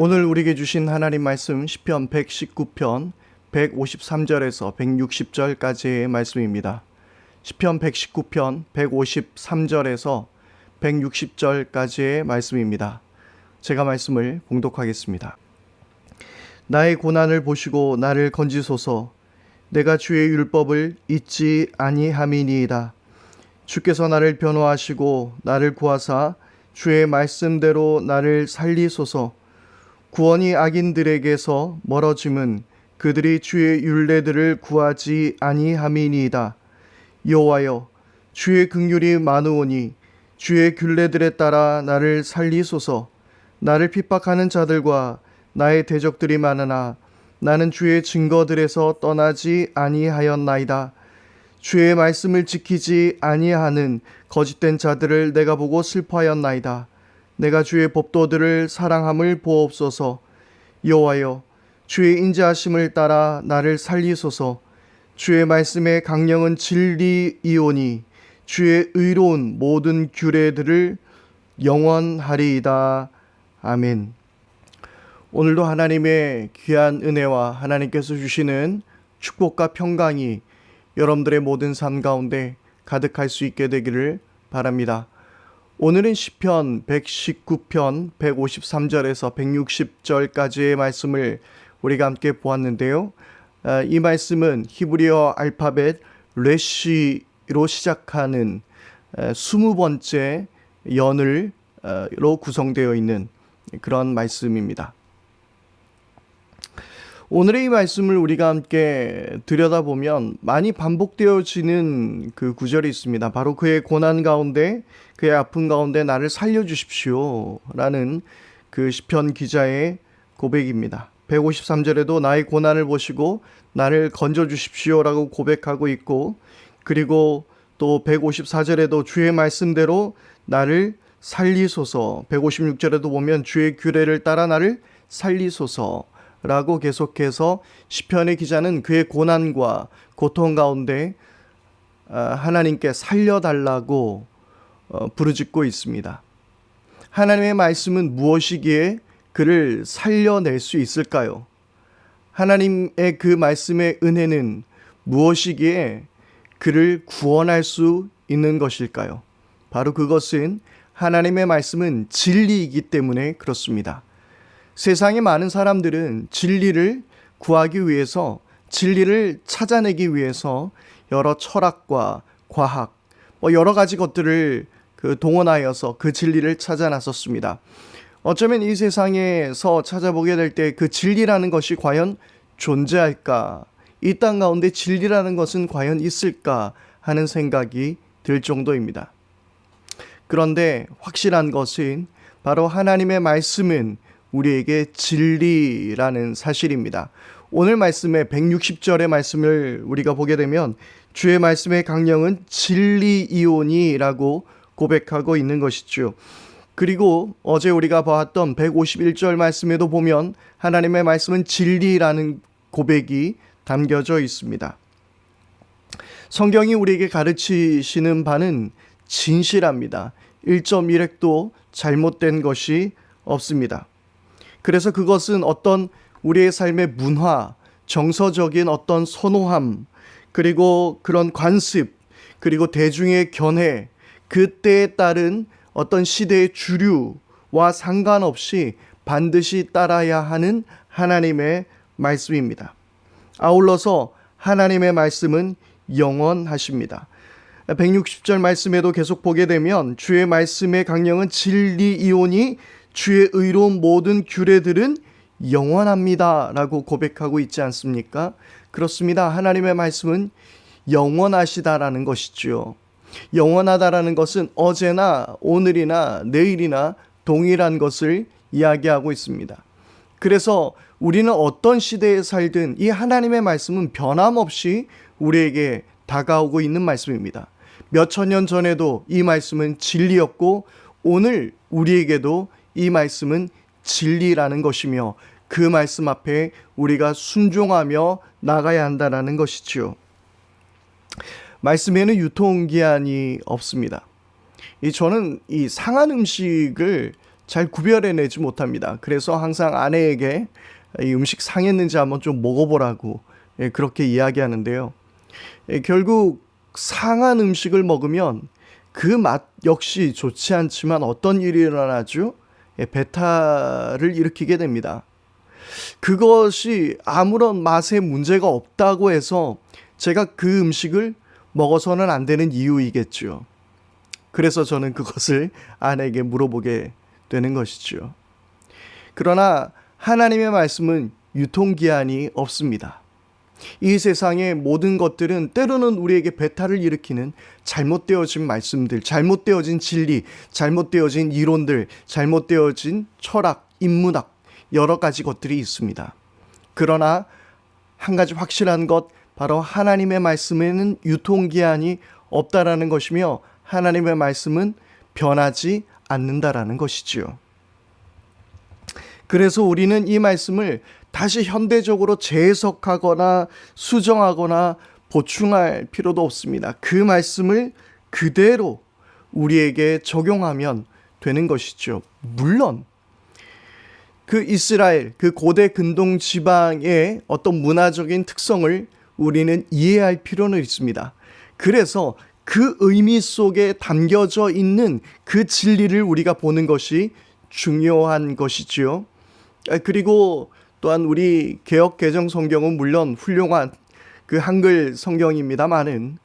오늘 우리에게 주신 하나님 말씀 시편 119편 153절에서 160절까지의 말씀입니다. 시편 119편 153절에서 160절까지의 말씀입니다. 제가 말씀을 봉독하겠습니다. 나의 고난을 보시고 나를 건지소서. 내가 주의 율법을 잊지 아니함이니이다. 주께서 나를 변호하시고 나를 구하사 주의 말씀대로 나를 살리소서. 구원이 악인들에게서 멀어짐은 그들이 주의 율례들을 구하지 아니함이니이다. 여호와여, 주의 긍휼이 많으오니 주의 율례들에 따라 나를 살리소서. 나를 핍박하는 자들과 나의 대적들이 많으나 나는 주의 증거들에서 떠나지 아니하였나이다. 주의 말씀을 지키지 아니하는 거짓된 자들을 내가 보고 슬퍼하였나이다. 내가 주의 법도들을 사랑함을 보옵소서. 여호와여, 주의 인자하심을 따라 나를 살리소서. 주의 말씀의 강령은 진리이오니 주의 의로운 모든 규례들을 영원하리이다. 아멘. 오늘도 하나님의 귀한 은혜와 하나님께서 주시는 축복과 평강이 여러분들의 모든 삶 가운데 가득할 수 있게 되기를 바랍니다. 오늘은 시편 119편 153절에서 160절까지의 말씀을 우리가 함께 보았는데요. 이 말씀은 히브리어 알파벳 레시로 시작하는 20번째 연을로 구성되어 있는 그런 말씀입니다. 오늘의 이 말씀을 우리가 함께 들여다보면 많이 반복되어지는 그 구절이 있습니다. 바로 그의 고난 가운데, 그의 아픔 가운데 나를 살려주십시오 라는 그 시편 기자의 고백입니다. 153절에도 나의 고난을 보시고 나를 건져주십시오 라고 고백하고 있고, 그리고 또 154절에도 주의 말씀대로 나를 살리소서, 156절에도 보면 주의 규례를 따라 나를 살리소서 라고 계속해서 시편의 기자는 그의 고난과 고통 가운데 하나님께 살려달라고 부르짖고 있습니다. 하나님의 말씀은 무엇이기에 그를 살려낼 수 있을까요? 하나님의 그 말씀의 은혜는 무엇이기에 그를 구원할 수 있는 것일까요? 바로 그것은 하나님의 말씀은 진리이기 때문에 그렇습니다. 세상의 많은 사람들은 진리를 구하기 위해서, 진리를 찾아내기 위해서 여러 철학과 과학, 여러 가지 것들을 동원하여서 그 진리를 찾아 나섰습니다. 어쩌면 이 세상에서 찾아보게 될 때 그 진리라는 것이 과연 존재할까? 이 땅 가운데 진리라는 것은 과연 있을까? 하는 생각이 들 정도입니다. 그런데 확실한 것은 바로 하나님의 말씀은 우리에게 진리라는 사실입니다. 오늘 말씀의 160절의 말씀을 우리가 보게 되면 주의 말씀의 강령은 진리이오니라고 고백하고 있는 것이죠. 그리고 어제 우리가 보았던 151절 말씀에도 보면 하나님의 말씀은 진리라는 고백이 담겨져 있습니다. 성경이 우리에게 가르치시는 바는 진실합니다. 1.1획도 잘못된 것이 없습니다. 그래서 그것은 어떤 우리의 삶의 문화, 정서적인 어떤 선호함, 그리고 그런 관습, 그리고 대중의 견해, 그때에 따른 어떤 시대의 주류와 상관없이 반드시 따라야 하는 하나님의 말씀입니다. 아울러서 하나님의 말씀은 영원하십니다. 160절 말씀에도 계속 보게 되면 주의 말씀의 강령은 진리이오니 주의 의로운 모든 규례들은 영원합니다 라고 고백하고 있지 않습니까? 그렇습니다. 하나님의 말씀은 영원하시다라는 것이죠. 영원하다라는 것은 어제나 오늘이나 내일이나 동일한 것을 이야기하고 있습니다. 그래서 우리는 어떤 시대에 살든 이 하나님의 말씀은 변함없이 우리에게 다가오고 있는 말씀입니다. 몇천 년 전에도 이 말씀은 진리였고 오늘 우리에게도 이 말씀은 진리라는 것이며 그 말씀 앞에 우리가 순종하며 나가야 한다는 것이지요. 말씀에는 유통기한이 없습니다. 저는 이 상한 음식을 잘 구별해내지 못합니다. 그래서 항상 아내에게 이 음식 상했는지 한번 좀 먹어보라고 그렇게 이야기하는데요. 결국 상한 음식을 먹으면 그 맛 역시 좋지 않지만 어떤 일이 일어나죠? 배탈을 일으키게 됩니다. 그것이 아무런 맛에 문제가 없다고 해서 제가 그 음식을 먹어서는 안 되는 이유이겠죠. 그래서 저는 그것을 아내에게 물어보게 되는 것이죠. 그러나 하나님의 말씀은 유통기한이 없습니다. 이 세상의 모든 것들은 때로는 우리에게 배탈을 일으키는 잘못되어진 말씀들, 잘못되어진 진리, 잘못되어진 이론들, 잘못되어진 철학, 인문학, 여러 가지 것들이 있습니다. 그러나 한 가지 확실한 것, 바로 하나님의 말씀에는 유통기한이 없다라는 것이며 하나님의 말씀은 변하지 않는다라는 것이지요. 그래서 우리는 이 말씀을 다시 현대적으로 재해석하거나 수정하거나 보충할 필요도 없습니다. 그 말씀을 그대로 우리에게 적용하면 되는 것이죠. 물론 그 이스라엘, 그 고대 근동 지방의 어떤 문화적인 특성을 우리는 이해할 필요는 있습니다. 그래서 그 의미 속에 담겨져 있는 그 진리를 우리가 보는 것이 중요한 것이지요. 그리고 또한 우리 개역 개정 성경은 물론 훌륭한 그 한글 성경입니다만은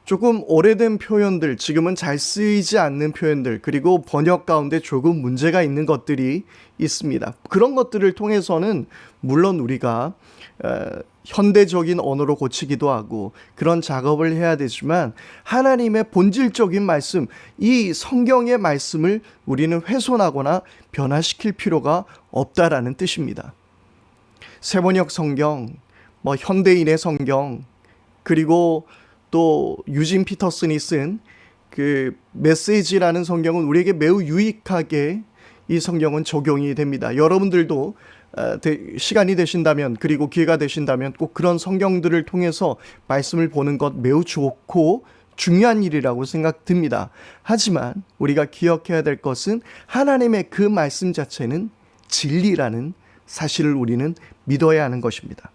조금 오래된 표현들, 지금은 잘 쓰이지 않는 표현들, 그리고 번역 가운데 조금 문제가 있는 것들이 있습니다. 그런 것들을 통해서는 물론 우리가 현대적인 언어로 고치기도 하고 그런 작업을 해야 되지만 하나님의 본질적인 말씀, 이 성경의 말씀을 우리는 훼손하거나 변화시킬 필요가 없다라는 뜻입니다. 세번역 성경, 현대인의 성경, 그리고 또 유진 피터슨이 쓴 그 메시지라는 성경은 우리에게 매우 유익하게 이 성경은 적용이 됩니다. 여러분들도 시간이 되신다면, 그리고 기회가 되신다면 꼭 그런 성경들을 통해서 말씀을 보는 것 매우 좋고 중요한 일이라고 생각됩니다. 하지만 우리가 기억해야 될 것은 하나님의 그 말씀 자체는 진리라는 사실을 우리는 믿어야 하는 것입니다.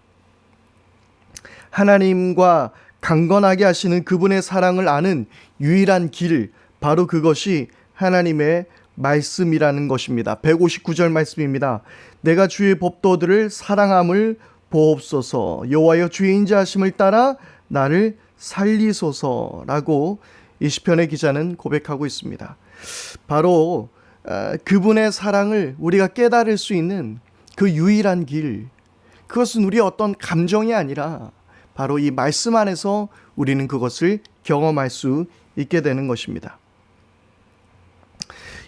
하나님과 강건하게 하시는 그분의 사랑을 아는 유일한 길, 바로 그것이 하나님의 말씀이라는 것입니다. 159절 말씀입니다. 내가 주의 법도들을 사랑함을 보옵소서, 여호와여 주의 인자하심을 따라 나를 살리소서라고 이 시편의 기자는 고백하고 있습니다. 바로 그분의 사랑을 우리가 깨달을 수 있는 그 유일한 길, 그것은 우리의 어떤 감정이 아니라 바로 이 말씀 안에서 우리는 그것을 경험할 수 있게 되는 것입니다.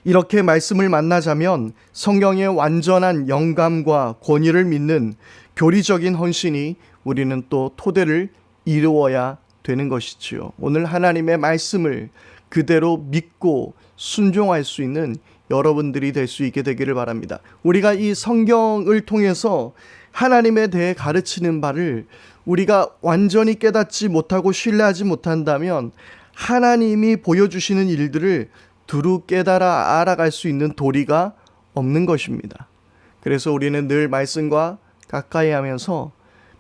이렇게 말씀을 만나자면 성경의 완전한 영감과 권위를 믿는 교리적인 헌신이 우리는 또 토대를 이루어야 되는 것이지요. 오늘 하나님의 말씀을 그대로 믿고 순종할 수 있는 여러분들이 될 수 있게 되기를 바랍니다. 우리가 이 성경을 통해서 하나님에 대해 가르치는 바를 우리가 완전히 깨닫지 못하고 신뢰하지 못한다면 하나님이 보여주시는 일들을 두루 깨달아 알아갈 수 있는 도리가 없는 것입니다. 그래서 우리는 늘 말씀과 가까이 하면서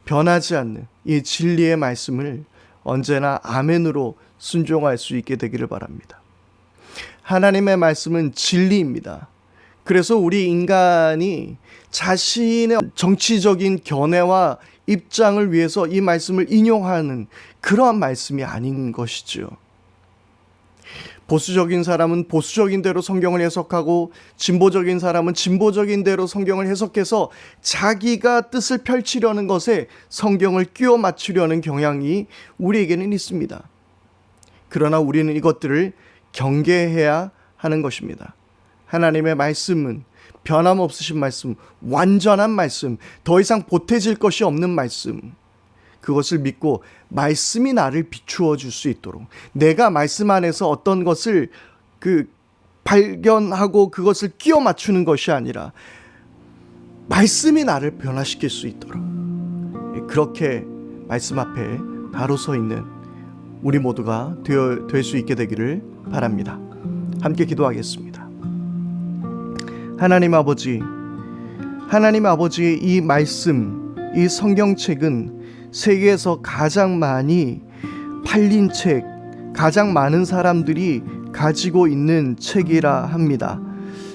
변하지 않는 이 진리의 말씀을 언제나 아멘으로 순종할 수 있게 되기를 바랍니다. 하나님의 말씀은 진리입니다. 그래서 우리 인간이 자신의 정치적인 견해와 입장을 위해서 이 말씀을 인용하는 그러한 말씀이 아닌 것이죠. 보수적인 사람은 보수적인 대로 성경을 해석하고 진보적인 사람은 진보적인 대로 성경을 해석해서 자기가 뜻을 펼치려는 것에 성경을 끼워 맞추려는 경향이 우리에게는 있습니다. 그러나 우리는 이것들을 경계해야 하는 것입니다. 하나님의 말씀은 변함없으신 말씀, 완전한 말씀, 더 이상 보태질 것이 없는 말씀, 그것을 믿고 말씀이 나를 비추어 줄 수 있도록, 내가 말씀 안에서 어떤 것을 발견하고 그것을 끼워 맞추는 것이 아니라 말씀이 나를 변화시킬 수 있도록, 그렇게 말씀 앞에 바로 서 있는 우리 모두가 될 수 있게 되기를 바랍니다. 함께 기도하겠습니다. 하나님 아버지의 이 말씀, 이 성경책은 세계에서 가장 많이 팔린 책, 가장 많은 사람들이 가지고 있는 책이라 합니다.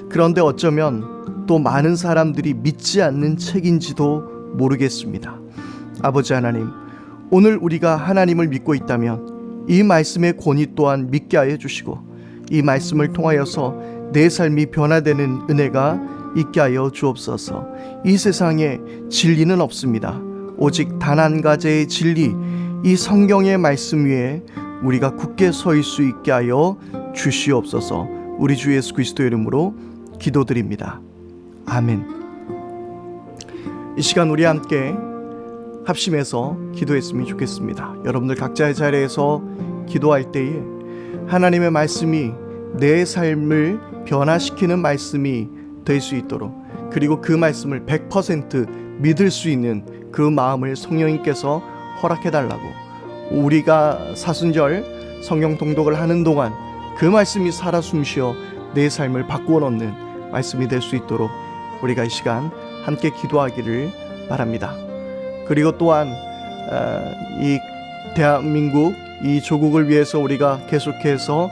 그런데 어쩌면 또 많은 사람들이 믿지 않는 책인지도 모르겠습니다. 아버지 하나님, 오늘 우리가 하나님을 믿고 있다면 이 말씀의 권위 또한 믿게 하여 주시고, 이 말씀을 통하여서 내 삶이 변화되는 은혜가 있게 하여 주옵소서. 이 세상에 진리는 없습니다. 오직 단 한 가지의 진리, 이 성경의 말씀 위에 우리가 굳게 설 수 있게 하여 주시옵소서. 우리 주 예수 그리스도의 이름으로 기도드립니다. 아멘. 이 시간 우리 함께 합심해서 기도했으면 좋겠습니다. 여러분들 각자의 자리에서 기도할 때에 하나님의 말씀이 내 삶을 변화시키는 말씀이 될 수 있도록, 그리고 그 말씀을 100% 믿을 수 있는 그 마음을 성령님께서 허락해달라고, 우리가 사순절 성경 통독을 하는 동안 그 말씀이 살아 숨쉬어 내 삶을 바꾸어 놓는 말씀이 될 수 있도록 우리가 이 시간 함께 기도하기를 바랍니다. 그리고 또한 이 대한민국, 이 조국을 위해서 우리가 계속해서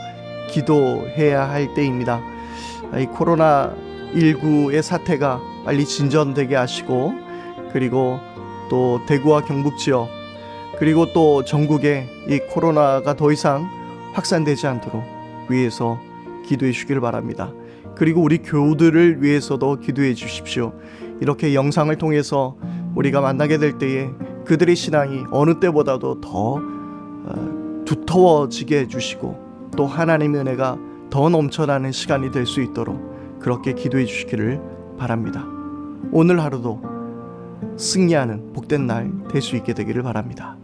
기도해야 할 때입니다. 이 코로나19의 사태가 빨리 진전되게 하시고, 그리고 또 대구와 경북 지역, 그리고 또 전국에 이 코로나가 더 이상 확산되지 않도록 위해서 기도해 주시길 바랍니다. 그리고 우리 교우들을 위해서도 기도해 주십시오. 이렇게 영상을 통해서 우리가 만나게 될 때에 그들의 신앙이 어느 때보다도 더 두터워지게 해주시고, 또 하나님의 은혜가 더 넘쳐나는 시간이 될 수 있도록 그렇게 기도해 주시기를 바랍니다. 오늘 하루도 승리하는 복된 날 될 수 있게 되기를 바랍니다.